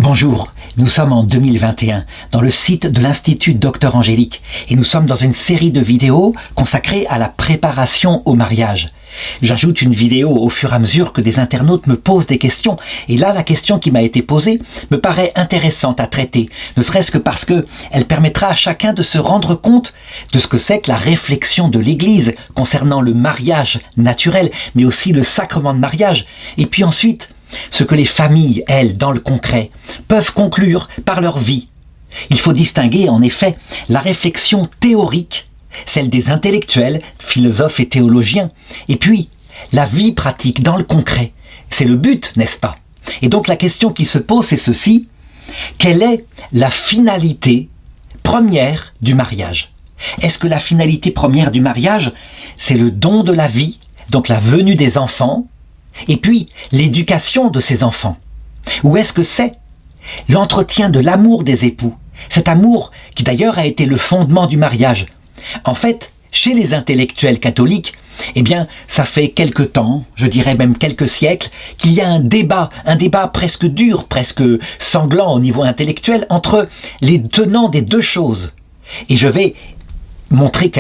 Bonjour, nous sommes en 2021 dans le site de l'Institut Docteur Angélique et nous sommes dans une série de vidéos consacrées à la préparation au mariage. J'ajoute une vidéo au fur et à mesure que des internautes me posent des questions et là la question qui m'a été posée me paraît intéressante à traiter, ne serait-ce que parce que elle permettra à chacun de se rendre compte de ce que c'est que la réflexion de l'Église concernant le mariage naturel mais aussi le sacrement de mariage et puis ensuite ce que les familles, elles, dans le concret, peuvent conclure par leur vie. Il faut distinguer, en effet, la réflexion théorique, celle des intellectuels, philosophes et théologiens, et puis la vie pratique dans le concret. C'est le but, n'est-ce pas? Et donc la question qui se pose, c'est ceci. Quelle est la finalité première du mariage? Est-ce que la finalité première du mariage, c'est le don de la vie, donc la venue des enfants, et puis l'éducation de ces enfants? Ou est-ce que c'est l'entretien de l'amour des époux? Cet amour qui d'ailleurs a été le fondement du mariage. En fait, chez les intellectuels catholiques, eh bien, ça fait quelque temps, je dirais même quelques siècles, qu'il y a un débat presque dur, presque sanglant au niveau intellectuel, entre les tenants des deux choses. Et je vais montrer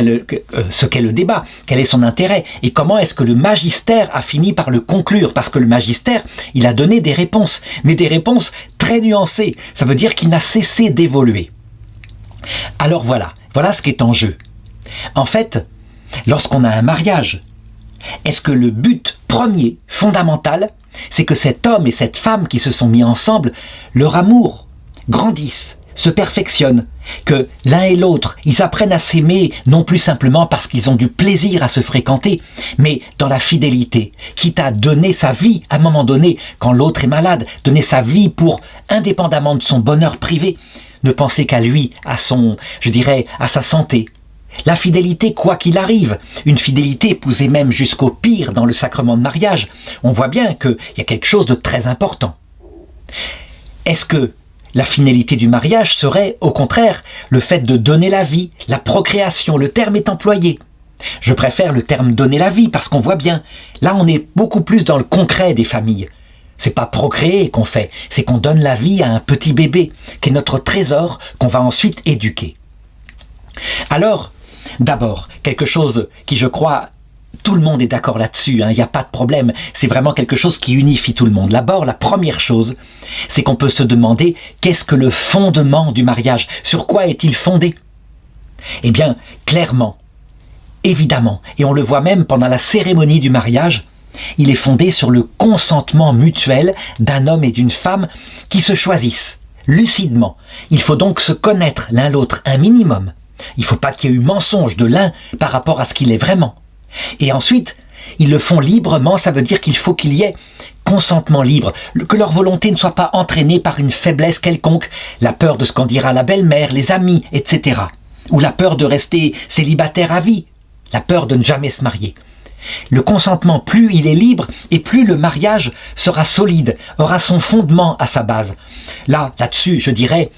ce qu'est le débat, quel est son intérêt et comment est-ce que le magistère a fini par le conclure, parce que le magistère, il a donné des réponses, mais des réponses très nuancées. Ça veut dire qu'il n'a cessé d'évoluer. Alors voilà ce qui est en jeu. En fait, lorsqu'on a un mariage, est-ce que le but premier, fondamental, c'est que cet homme et cette femme qui se sont mis ensemble, leur amour grandisse, se perfectionnent, que l'un et l'autre, ils apprennent à s'aimer, non plus simplement parce qu'ils ont du plaisir à se fréquenter, mais dans la fidélité, quitte à donner sa vie à un moment donné, quand l'autre est malade, donner sa vie pour, indépendamment de son bonheur privé, ne penser qu'à lui, à sa santé. La fidélité, quoi qu'il arrive, une fidélité poussée même jusqu'au pire dans le sacrement de mariage, on voit bien qu'il y a quelque chose de très important. Est-ce que la finalité du mariage serait, au contraire, le fait de donner la vie, la procréation, le terme est employé. Je préfère le terme donner la vie parce qu'on voit bien, là on est beaucoup plus dans le concret des familles. C'est pas procréer qu'on fait, c'est qu'on donne la vie à un petit bébé, qui est notre trésor qu'on va ensuite éduquer. Alors, d'abord, quelque chose qui je crois, tout le monde est d'accord là-dessus, il n'y a pas de problème, c'est vraiment quelque chose qui unifie tout le monde. D'abord, la première chose, c'est qu'on peut se demander qu'est-ce que le fondement du mariage? Sur quoi est-il fondé? Eh bien, clairement, évidemment, et on le voit même pendant la cérémonie du mariage, il est fondé sur le consentement mutuel d'un homme et d'une femme qui se choisissent lucidement. Il faut donc se connaître l'un l'autre un minimum. Il ne faut pas qu'il y ait eu mensonge de l'un par rapport à ce qu'il est vraiment. Et ensuite, ils le font librement, ça veut dire qu'il faut qu'il y ait consentement libre, que leur volonté ne soit pas entraînée par une faiblesse quelconque, la peur de ce qu'en dira la belle-mère, les amis, etc. Ou la peur de rester célibataire à vie, la peur de ne jamais se marier. Le consentement, plus il est libre et plus le mariage sera solide, aura son fondement à sa base. Là-dessus, je dirais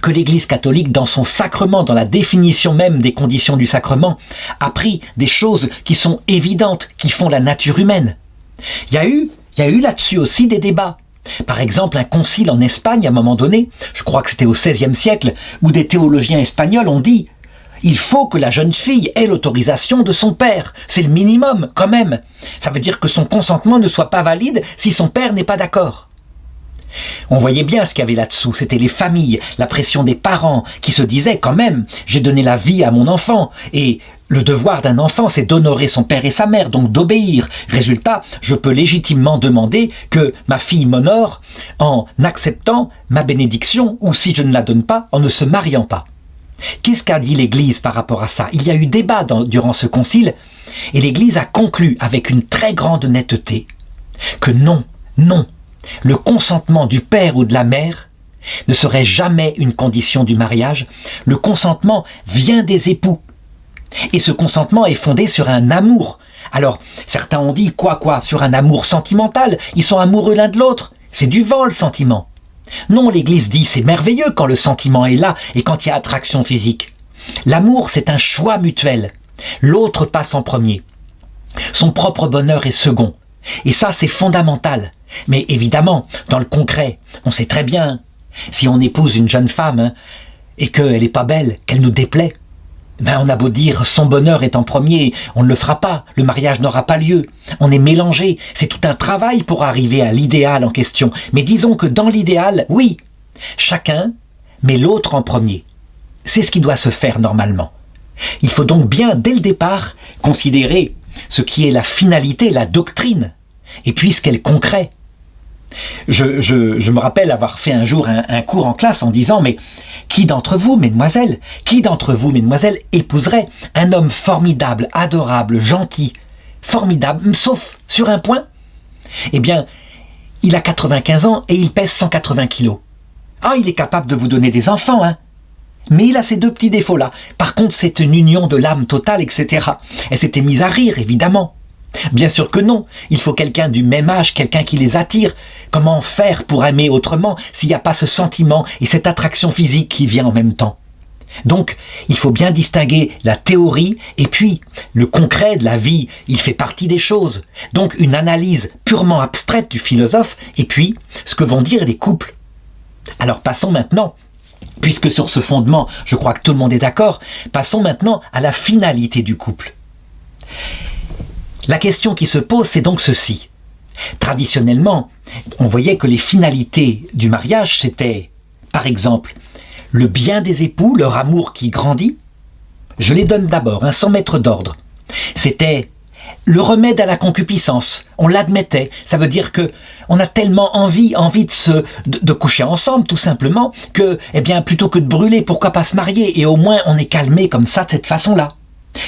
que l'Église catholique, dans son sacrement, dans la définition même des conditions du sacrement, a pris des choses qui sont évidentes, qui font la nature humaine. Il y a eu là-dessus aussi des débats. Par exemple, un concile en Espagne, à un moment donné, je crois que c'était au XVIe siècle, où des théologiens espagnols ont dit « Il faut que la jeune fille ait l'autorisation de son père. C'est le minimum, quand même. Ça veut dire que son consentement ne soit pas valide si son père n'est pas d'accord. » On voyait bien ce qu'il y avait là-dessous, c'était les familles, la pression des parents qui se disaient quand même « j'ai donné la vie à mon enfant » et le devoir d'un enfant c'est d'honorer son père et sa mère, donc d'obéir. Résultat, je peux légitimement demander que ma fille m'honore en acceptant ma bénédiction ou si je ne la donne pas, en ne se mariant pas. Qu'est-ce qu'a dit l'Église par rapport à ça? Il y a eu débat durant ce concile et l'Église a conclu avec une très grande netteté que non, le consentement du père ou de la mère ne serait jamais une condition du mariage. Le consentement vient des époux. Et ce consentement est fondé sur un amour. Alors, certains ont dit quoi, sur un amour sentimental. Ils sont amoureux l'un de l'autre. C'est du vent, le sentiment. Non, l'Église dit c'est merveilleux quand le sentiment est là et quand il y a attraction physique. L'amour, c'est un choix mutuel. L'autre passe en premier. Son propre bonheur est second. Et ça, c'est fondamental. Mais évidemment, dans le concret, on sait très bien, si on épouse une jeune femme et qu'elle n'est pas belle, qu'elle nous déplaît, on a beau dire son bonheur est en premier, on ne le fera pas, le mariage n'aura pas lieu. On est mélangé, c'est tout un travail pour arriver à l'idéal en question. Mais disons que dans l'idéal, oui, chacun met l'autre en premier. C'est ce qui doit se faire normalement. Il faut donc bien, dès le départ, considérer ce qui est la finalité, la doctrine, et puis ce qu'est le concret. Je me rappelle avoir fait un jour un cours en classe en disant « Mais qui d'entre vous, mesdemoiselles, épouserait un homme formidable, adorable, gentil, formidable, sauf sur un point ? Eh bien, il a 95 ans et il pèse 180 kilos. Ah, il est capable de vous donner des enfants, hein ? Mais il a ces deux petits défauts-là. Par contre, c'est une union de l'âme totale, etc. » Elle s'était mise à rire, évidemment. Bien sûr que non, il faut quelqu'un du même âge, quelqu'un qui les attire. Comment faire pour aimer autrement s'il n'y a pas ce sentiment et cette attraction physique qui vient en même temps ? Donc, il faut bien distinguer la théorie et puis le concret de la vie, il fait partie des choses. Donc, une analyse purement abstraite du philosophe et puis ce que vont dire les couples. Alors, passons maintenant, puisque sur ce fondement, je crois que tout le monde est d'accord, passons maintenant à la finalité du couple. La question qui se pose, c'est donc ceci. Traditionnellement, on voyait que les finalités du mariage, c'était, par exemple, le bien des époux, leur amour qui grandit. Je les donne d'abord, sans mettre d'ordre. C'était le remède à la concupiscence. On l'admettait. Ça veut dire que on a tellement envie de coucher ensemble, tout simplement, que, plutôt que de brûler, pourquoi pas se marier ? Et au moins, on est calmé comme ça, de cette façon-là.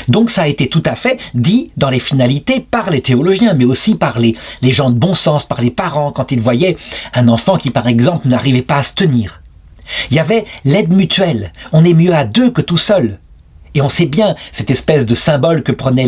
Donc ça a été tout à fait dit dans les finalités par les théologiens, mais aussi par les gens de bon sens, par les parents, quand ils voyaient un enfant qui, par exemple, n'arrivait pas à se tenir. Il y avait l'aide mutuelle. On est mieux à deux que tout seul. Et on sait bien cette espèce de symbole que prenaient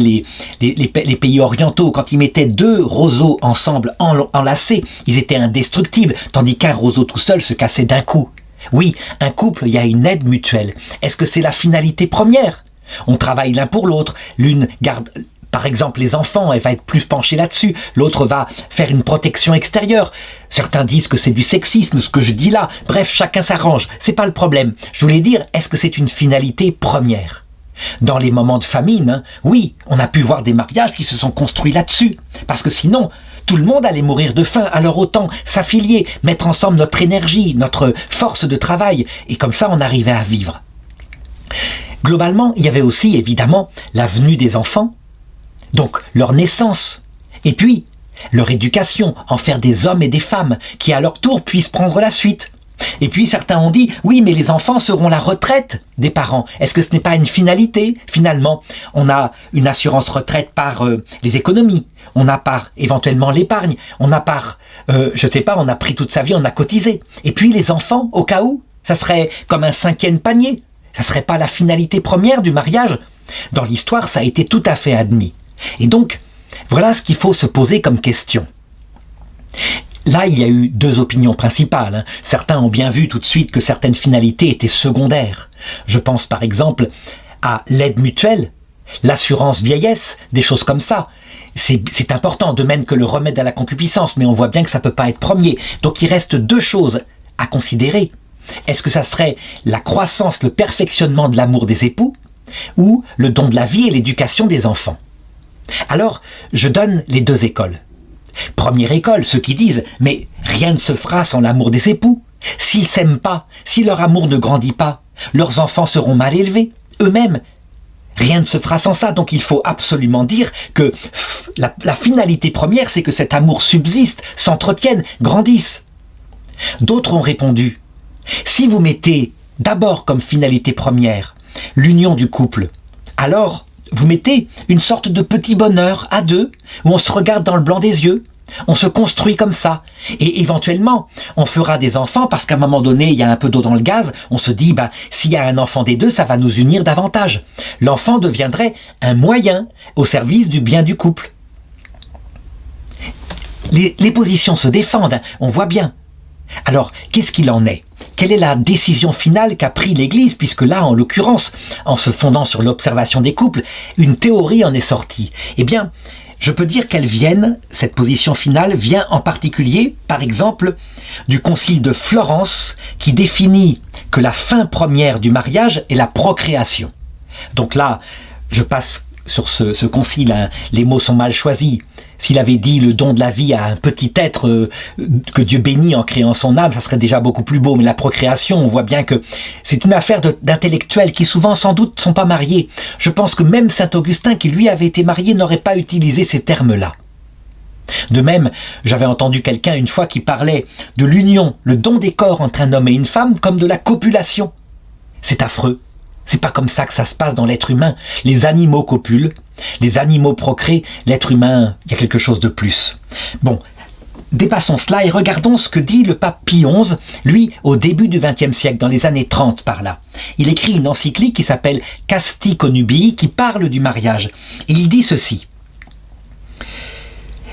les pays orientaux. Quand ils mettaient deux roseaux ensemble, enlacés, ils étaient indestructibles, tandis qu'un roseau tout seul se cassait d'un coup. Oui, un couple, il y a une aide mutuelle. Est-ce que c'est la finalité première ? On travaille l'un pour l'autre. L'une garde, par exemple, les enfants, elle va être plus penchée là-dessus. L'autre va faire une protection extérieure. Certains disent que c'est du sexisme, ce que je dis là. Bref, chacun s'arrange. C'est pas le problème. Je voulais dire, est-ce que c'est une finalité première ? Dans les moments de famine, oui, on a pu voir des mariages qui se sont construits là-dessus. Parce que sinon, tout le monde allait mourir de faim. Alors autant s'affilier, mettre ensemble notre énergie, notre force de travail. Et comme ça, on arrivait à vivre. Globalement, il y avait aussi, évidemment, la venue des enfants, donc leur naissance, et puis leur éducation, en faire des hommes et des femmes qui, à leur tour, puissent prendre la suite. Et puis certains ont dit, oui, mais les enfants seront la retraite des parents. Est-ce que ce n'est pas une finalité, finalement ? On a une assurance retraite par les économies, on a par éventuellement l'épargne, on a par, on a pris toute sa vie, on a cotisé. Et puis les enfants, au cas où, ça serait comme un 5e panier. Ça ne serait pas la finalité première du mariage ? Dans l'histoire, ça a été tout à fait admis. Et donc, voilà ce qu'il faut se poser comme question. Là, il y a eu deux opinions principales. Certains ont bien vu tout de suite que certaines finalités étaient secondaires. Je pense par exemple à l'aide mutuelle, l'assurance vieillesse, des choses comme ça. C'est important, de même que le remède à la concupiscence, mais on voit bien que ça ne peut pas être premier. Donc il reste deux choses à considérer. Est-ce que ça serait la croissance, le perfectionnement de l'amour des époux ou le don de la vie et l'éducation des enfants ? Alors, je donne les deux écoles. Première école, ceux qui disent « Mais rien ne se fera sans l'amour des époux. S'ils ne s'aiment pas, si leur amour ne grandit pas, leurs enfants seront mal élevés, eux-mêmes. Rien ne se fera sans ça. Donc il faut absolument dire que la finalité première, c'est que cet amour subsiste, s'entretienne, grandisse. » D'autres ont répondu « Si vous mettez d'abord comme finalité première l'union du couple, alors vous mettez une sorte de petit bonheur à deux, où on se regarde dans le blanc des yeux, on se construit comme ça, et éventuellement on fera des enfants parce qu'à un moment donné il y a un peu d'eau dans le gaz, on se dit s'il y a un enfant des deux, ça va nous unir davantage. L'enfant deviendrait un moyen au service du bien du couple. Les positions se défendent, on voit bien. Alors, qu'est-ce qu'il en est ? Quelle est la décision finale qu'a pris l'Église ? Puisque là, en l'occurrence, en se fondant sur l'observation des couples, une théorie en est sortie. Eh bien, Je peux dire qu'elle vienne, cette position finale vient en particulier, par exemple, du Concile de Florence qui définit que la fin première du mariage est la procréation. Donc là, je passe sur ce concile, hein, les mots sont mal choisis. S'il avait dit le don de la vie à un petit être que Dieu bénit en créant son âme, ça serait déjà beaucoup plus beau. Mais la procréation, on voit bien que c'est une affaire d'intellectuels qui souvent sans doute ne sont pas mariés. Je pense que même saint Augustin, qui lui avait été marié, n'aurait pas utilisé ces termes-là. De même, j'avais entendu quelqu'un une fois qui parlait de l'union, le don des corps entre un homme et une femme, comme de la copulation. C'est affreux. C'est pas comme ça que ça se passe dans l'être humain. Les animaux copulent, les animaux procréent, l'être humain, il y a quelque chose de plus. Bon, dépassons cela et regardons ce que dit le pape Pie XI, lui, au début du XXe siècle, dans les années 30 par là. Il écrit une encyclique qui s'appelle Casti Connubii, qui parle du mariage. Et il dit ceci.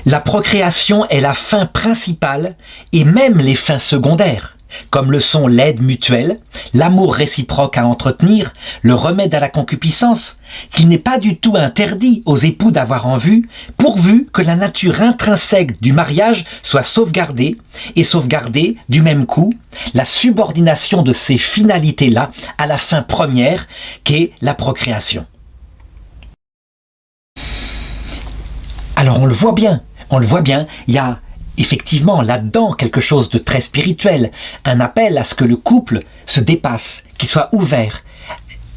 La procréation est la fin principale et même les fins secondaires, comme le sont l'aide mutuelle, l'amour réciproque à entretenir, le remède à la concupiscence, qu'il n'est pas du tout interdit aux époux d'avoir en vue, pourvu que la nature intrinsèque du mariage soit sauvegardée, et sauvegardée, du même coup, la subordination de ces finalités-là à la fin première, qu'est la procréation. Alors on le voit bien, il y a effectivement là-dedans quelque chose de très spirituel, un appel à ce que le couple se dépasse, qu'il soit ouvert.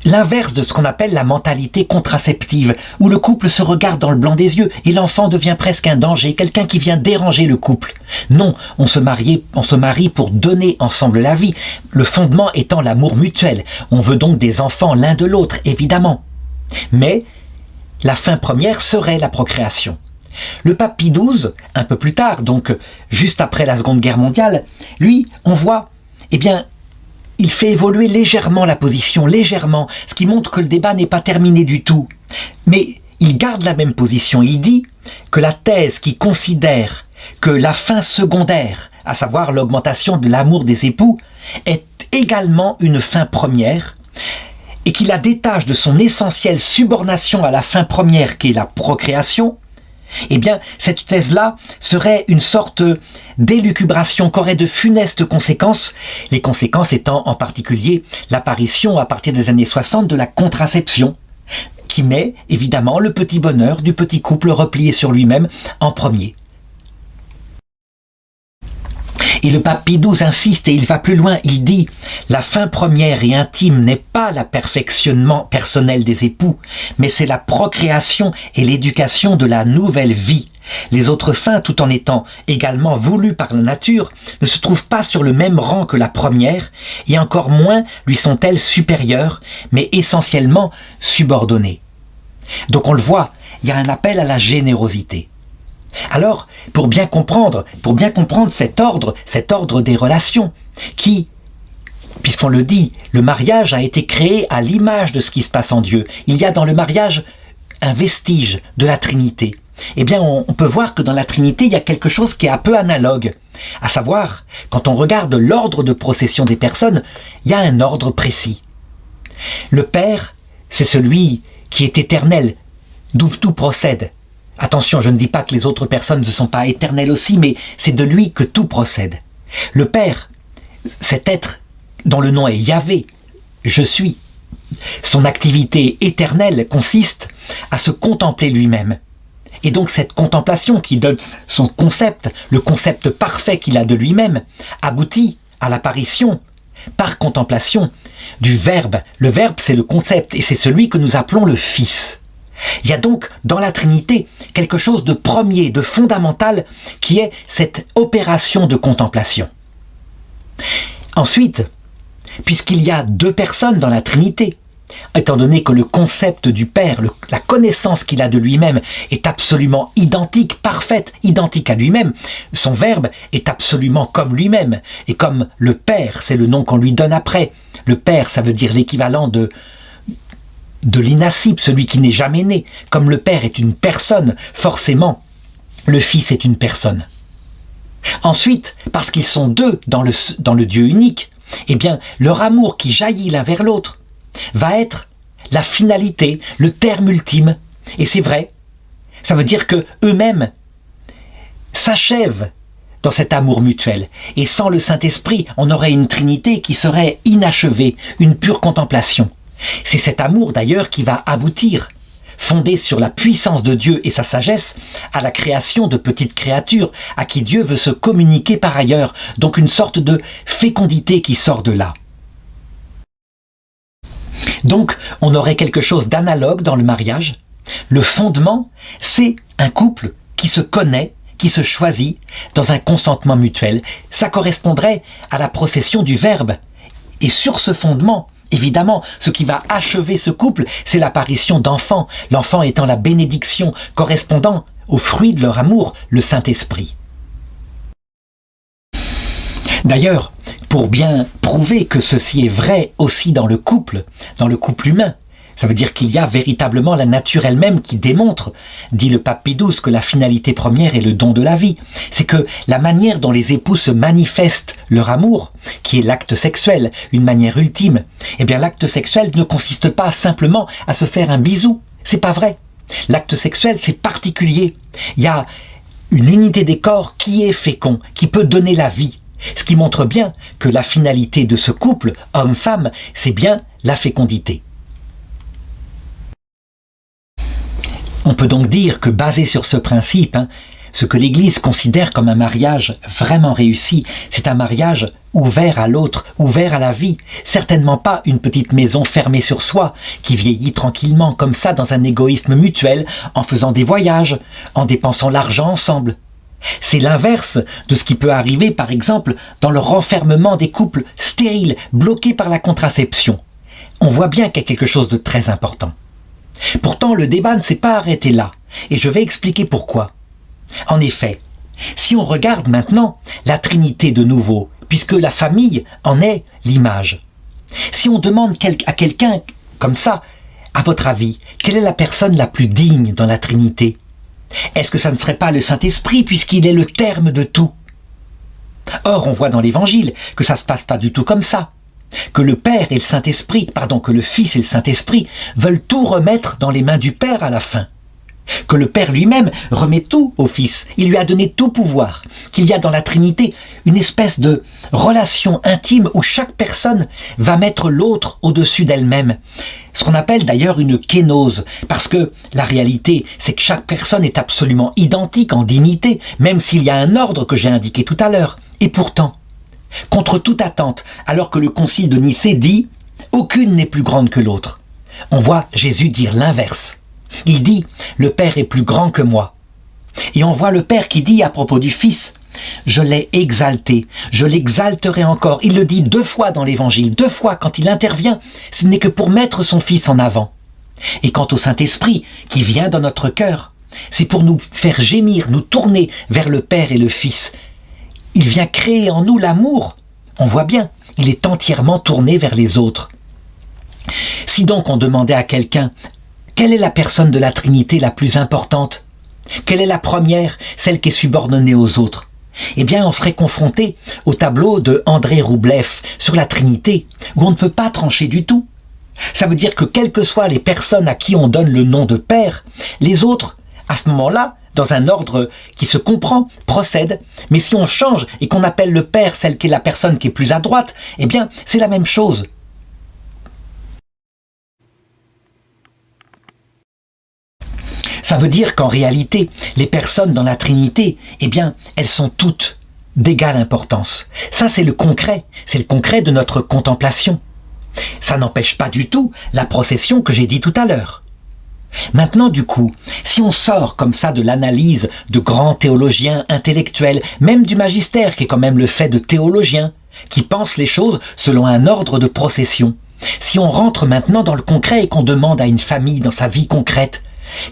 L'inverse de ce qu'on appelle la mentalité contraceptive, où le couple se regarde dans le blanc des yeux et l'enfant devient presque un danger, quelqu'un qui vient déranger le couple. Non, on se marie pour donner ensemble la vie, le fondement étant l'amour mutuel. On veut donc des enfants l'un de l'autre, évidemment. Mais la fin première serait la procréation. Le pape Pie XII, un peu plus tard, donc juste après la Seconde Guerre mondiale, lui, on voit, il fait évoluer légèrement la position, légèrement, ce qui montre que le débat n'est pas terminé du tout. Mais il garde la même position. Il dit que la thèse qui considère que la fin secondaire, à savoir l'augmentation de l'amour des époux, est également une fin première, et qu'il la détache de son essentielle subordination à la fin première qui est la procréation, cette thèse-là serait une sorte d'élucubration qu'aurait de funestes conséquences, les conséquences étant en particulier l'apparition à partir des années 60 de la contraception, qui met évidemment le petit bonheur du petit couple replié sur lui-même en premier. Et le pape Pie XII insiste et il va plus loin, il dit « La fin première et intime n'est pas le perfectionnement personnel des époux, mais c'est la procréation et l'éducation de la nouvelle vie. Les autres fins, tout en étant également voulues par la nature, ne se trouvent pas sur le même rang que la première, et encore moins lui sont-elles supérieures, mais essentiellement subordonnées. » Donc on le voit, il y a un appel à la générosité. Alors, pour bien comprendre cet ordre des relations, qui, puisqu'on le dit, le mariage a été créé à l'image de ce qui se passe en Dieu. Il y a dans le mariage un vestige de la Trinité. On peut voir que dans la Trinité, il y a quelque chose qui est un peu analogue. À savoir, quand on regarde l'ordre de procession des personnes, il y a un ordre précis. Le Père, c'est celui qui est éternel, d'où tout procède. Attention, je ne dis pas que les autres personnes ne sont pas éternelles aussi, mais c'est de lui que tout procède. Le Père, cet être dont le nom est Yahvé, je suis. Son activité éternelle consiste à se contempler lui-même. Et donc cette contemplation qui donne son concept, le concept parfait qu'il a de lui-même, aboutit à l'apparition, par contemplation, du Verbe. Le Verbe, c'est le concept, et c'est celui que nous appelons le Fils. Il y a donc dans la Trinité quelque chose de premier, de fondamental, qui est cette opération de contemplation. Ensuite, puisqu'il y a deux personnes dans la Trinité, étant donné que le concept du Père, la connaissance qu'il a de lui-même est absolument identique, parfaite, identique à lui-même, son Verbe est absolument comme lui-même, et comme le Père, c'est le nom qu'on lui donne après. Le Père, ça veut dire l'équivalent de l'inascible, celui qui n'est jamais né. Comme le Père est une personne, forcément, le Fils est une personne. Ensuite, parce qu'ils sont deux dans le Dieu unique, leur amour qui jaillit l'un vers l'autre va être la finalité, le terme ultime. Et c'est vrai, Ça veut dire que eux-mêmes s'achèvent dans cet amour mutuel. Et sans le Saint-Esprit, on aurait une Trinité qui serait inachevée, une pure contemplation. C'est cet amour d'ailleurs qui va aboutir, fondé sur la puissance de Dieu et sa sagesse, à la création de petites créatures à qui Dieu veut se communiquer par ailleurs, donc une sorte de fécondité qui sort de là. Donc, on aurait quelque chose d'analogue dans le mariage. Le fondement, c'est un couple qui se connaît, qui se choisit dans un consentement mutuel. Ça correspondrait à la procession du Verbe. Et sur ce fondement, évidemment, ce qui va achever ce couple, c'est l'apparition d'enfants, l'enfant étant la bénédiction correspondant au fruit de leur amour, le Saint-Esprit. D'ailleurs, pour bien prouver que ceci est vrai aussi dans le couple humain, ça veut dire qu'il y a véritablement la nature elle-même qui démontre, dit le pape Pie XII, que la finalité première est le don de la vie. C'est que la manière dont les époux se manifestent leur amour, qui est l'acte sexuel, une manière ultime, eh bien l'acte sexuel ne consiste pas simplement à se faire un bisou. C'est pas vrai. L'acte sexuel, c'est particulier. Il y a une unité des corps qui est fécond, qui peut donner la vie. Ce qui montre bien que la finalité de ce couple, homme-femme, c'est bien la fécondité. On peut donc dire que basé sur ce principe, ce que l'Église considère comme un mariage vraiment réussi, c'est un mariage ouvert à l'autre, ouvert à la vie. Certainement pas une petite maison fermée sur soi, qui vieillit tranquillement comme ça dans un égoïsme mutuel, en faisant des voyages, en dépensant l'argent ensemble. C'est l'inverse de ce qui peut arriver, par exemple, dans le renfermement des couples stériles, bloqués par la contraception. On voit bien qu'il y a quelque chose de très important. Pourtant, le débat ne s'est pas arrêté là, et je vais expliquer pourquoi. En effet, si on regarde maintenant la Trinité de nouveau, puisque la famille en est l'image, si on demande à quelqu'un comme ça, à votre avis, quelle est la personne la plus digne dans la Trinité ? Est-ce que ça ne serait pas le Saint-Esprit, puisqu'il est le terme de tout ? Or, on voit dans l'Évangile que ça ne se passe pas du tout comme ça. Que le Père et le Saint-Esprit, que le Fils et le Saint-Esprit veulent tout remettre dans les mains du Père à la fin. Que le Père lui-même remet tout au Fils, il lui a donné tout pouvoir. Qu'il y a dans la Trinité une espèce de relation intime où chaque personne va mettre l'autre au-dessus d'elle-même. Ce qu'on appelle d'ailleurs une kénose, parce que la réalité, c'est que chaque personne est absolument identique en dignité, même s'il y a un ordre que j'ai indiqué tout à l'heure. Et pourtant, contre toute attente, alors que le concile de Nicée dit « aucune n'est plus grande que l'autre », on voit Jésus dire l'inverse. Il dit « le Père est plus grand que moi ». Et on voit le Père qui dit à propos du Fils « je l'ai exalté, je l'exalterai encore ». Il le dit 2 fois dans l'Évangile, 2 fois quand il intervient, ce n'est que pour mettre son Fils en avant. Et quant au Saint-Esprit qui vient dans notre cœur, c'est pour nous faire gémir, nous tourner vers le Père et le Fils. Il vient créer en nous l'amour. On voit bien, il est entièrement tourné vers les autres. Si donc on demandait à quelqu'un « quelle est la personne de la Trinité la plus importante ? Quelle est la première, celle qui est subordonnée aux autres ?» Eh bien, on serait confronté au tableau de André Roublev sur la Trinité, où on ne peut pas trancher du tout. Ça veut dire que quelles que soient les personnes à qui on donne le nom de Père, les autres, à ce moment-là, dans un ordre qui se comprend, procèdent. Mais si on change et qu'on appelle le Père celle qui est la personne qui est plus à droite, eh bien, c'est la même chose. Ça veut dire qu'en réalité, les personnes dans la Trinité, eh bien, elles sont toutes d'égale importance. Ça, c'est le concret de notre contemplation. Ça n'empêche pas du tout la procession que j'ai dit tout à l'heure. Maintenant, du coup, si on sort comme ça de l'analyse de grands théologiens intellectuels, même du magistère, qui est quand même le fait de théologiens, qui pensent les choses selon un ordre de procession, si on rentre maintenant dans le concret et qu'on demande à une famille dans sa vie concrète,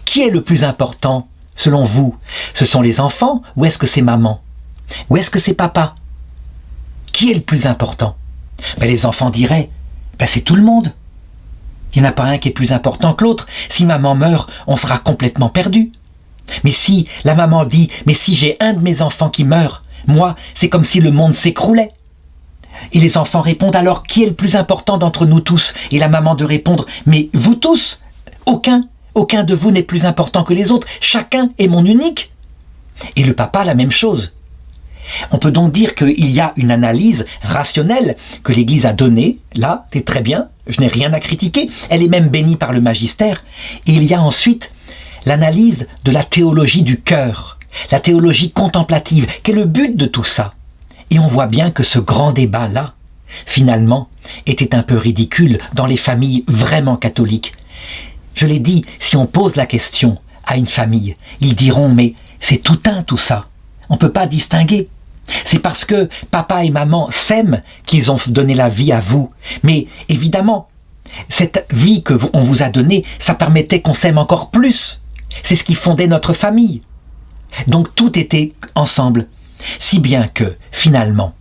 qui est le plus important, selon vous ? Ce sont les enfants ou est-ce que c'est maman ? Ou est-ce que c'est papa ? Qui est le plus important ? Les enfants diraient, c'est tout le monde. Il n'y en a pas un qui est plus important que l'autre. Si maman meurt, on sera complètement perdu. Mais si la maman dit, mais si j'ai un de mes enfants qui meurt, moi, c'est comme si le monde s'écroulait. Et les enfants répondent alors, qui est le plus important d'entre nous tous ? Et la maman de répondre, mais vous tous ? Aucun Aucun de vous n'est plus important que les autres. Chacun est mon unique. Et le papa, la même chose. On peut donc dire qu'il y a une analyse rationnelle que l'Église a donnée. Là, c'est très bien, je n'ai rien à critiquer. Elle est même bénie par le magistère. Et il y a ensuite l'analyse de la théologie du cœur, la théologie contemplative. Quel est le but de tout ça? Et on voit bien que ce grand débat-là, finalement, était un peu ridicule dans les familles vraiment catholiques. Je l'ai dit, si on pose la question à une famille, ils diront « mais c'est tout un tout ça, on ne peut pas distinguer ». C'est parce que papa et maman s'aiment qu'ils ont donné la vie à vous. Mais évidemment, cette vie qu'on vous a donnée, ça permettait qu'on s'aime encore plus. C'est ce qui fondait notre famille. Donc tout était ensemble. Si bien que, finalement,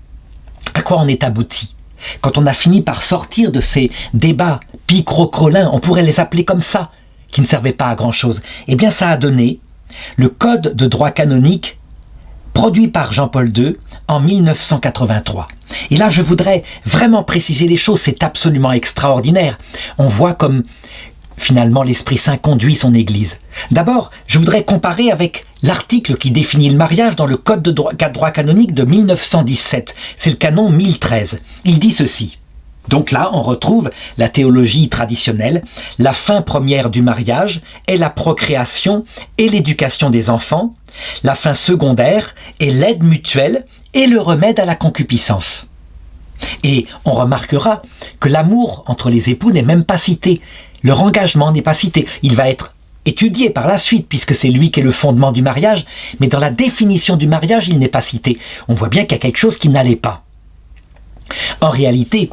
à quoi on est abouti? Quand on a fini par sortir de ces débats picrocrolins, on pourrait les appeler comme ça, qui ne servaient pas à grand-chose, eh bien ça a donné le Code de droit canonique produit par Jean-Paul II en 1983. Et là, je voudrais vraiment préciser les choses, c'est absolument extraordinaire. On voit comme, finalement, l'Esprit Saint conduit son Église. D'abord, je voudrais comparer avec l'article qui définit le mariage dans le Code de droit canonique de 1917. C'est le canon 1013. Il dit ceci. Donc là, on retrouve la théologie traditionnelle. La fin première du mariage est la procréation et l'éducation des enfants. La fin secondaire est l'aide mutuelle et le remède à la concupiscence. Et on remarquera que l'amour entre les époux n'est même pas cité. Leur engagement n'est pas cité. Il va être étudié par la suite, puisque c'est lui qui est le fondement du mariage, mais dans la définition du mariage, il n'est pas cité. On voit bien qu'il y a quelque chose qui n'allait pas. En réalité,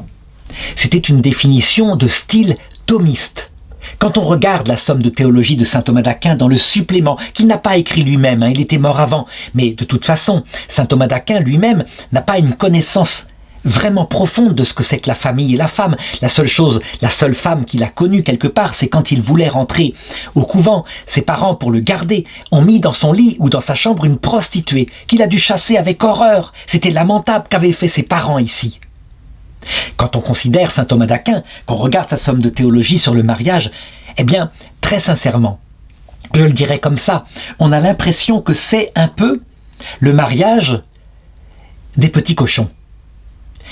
c'était une définition de style thomiste. Quand on regarde la somme de théologie de saint Thomas d'Aquin dans le supplément, qu'il n'a pas écrit lui-même, il était mort avant, mais de toute façon, saint Thomas d'Aquin lui-même n'a pas une connaissance vraiment profonde de ce que c'est que la famille et la femme. La seule femme qu'il a connue quelque part, c'est quand il voulait rentrer au couvent. Ses parents, pour le garder, ont mis dans son lit ou dans sa chambre une prostituée qu'il a dû chasser avec horreur. C'était lamentable qu'avaient fait ses parents ici. Quand on considère saint Thomas d'Aquin, qu'on regarde sa somme de théologie sur le mariage, eh bien, très sincèrement, je le dirais comme ça, on a l'impression que c'est un peu le mariage des petits cochons.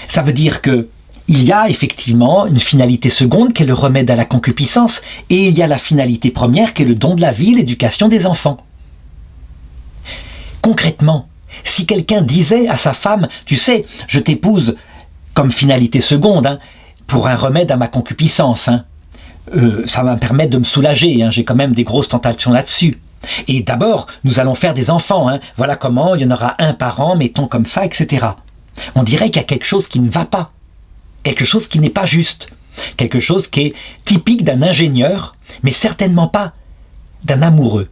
Ça veut dire que il y a effectivement une finalité seconde qui est le remède à la concupiscence et il y a la finalité première qui est le don de la vie, l'éducation des enfants. Concrètement, si quelqu'un disait à sa femme, tu sais, je t'épouse comme finalité seconde, pour un remède à ma concupiscence, ça va me permettre de me soulager, j'ai quand même des grosses tentations là-dessus. Et d'abord, nous allons faire des enfants, voilà comment, il y en aura un par an, mettons comme ça, etc. On dirait qu'il y a quelque chose qui ne va pas, quelque chose qui n'est pas juste, quelque chose qui est typique d'un ingénieur, mais certainement pas d'un amoureux.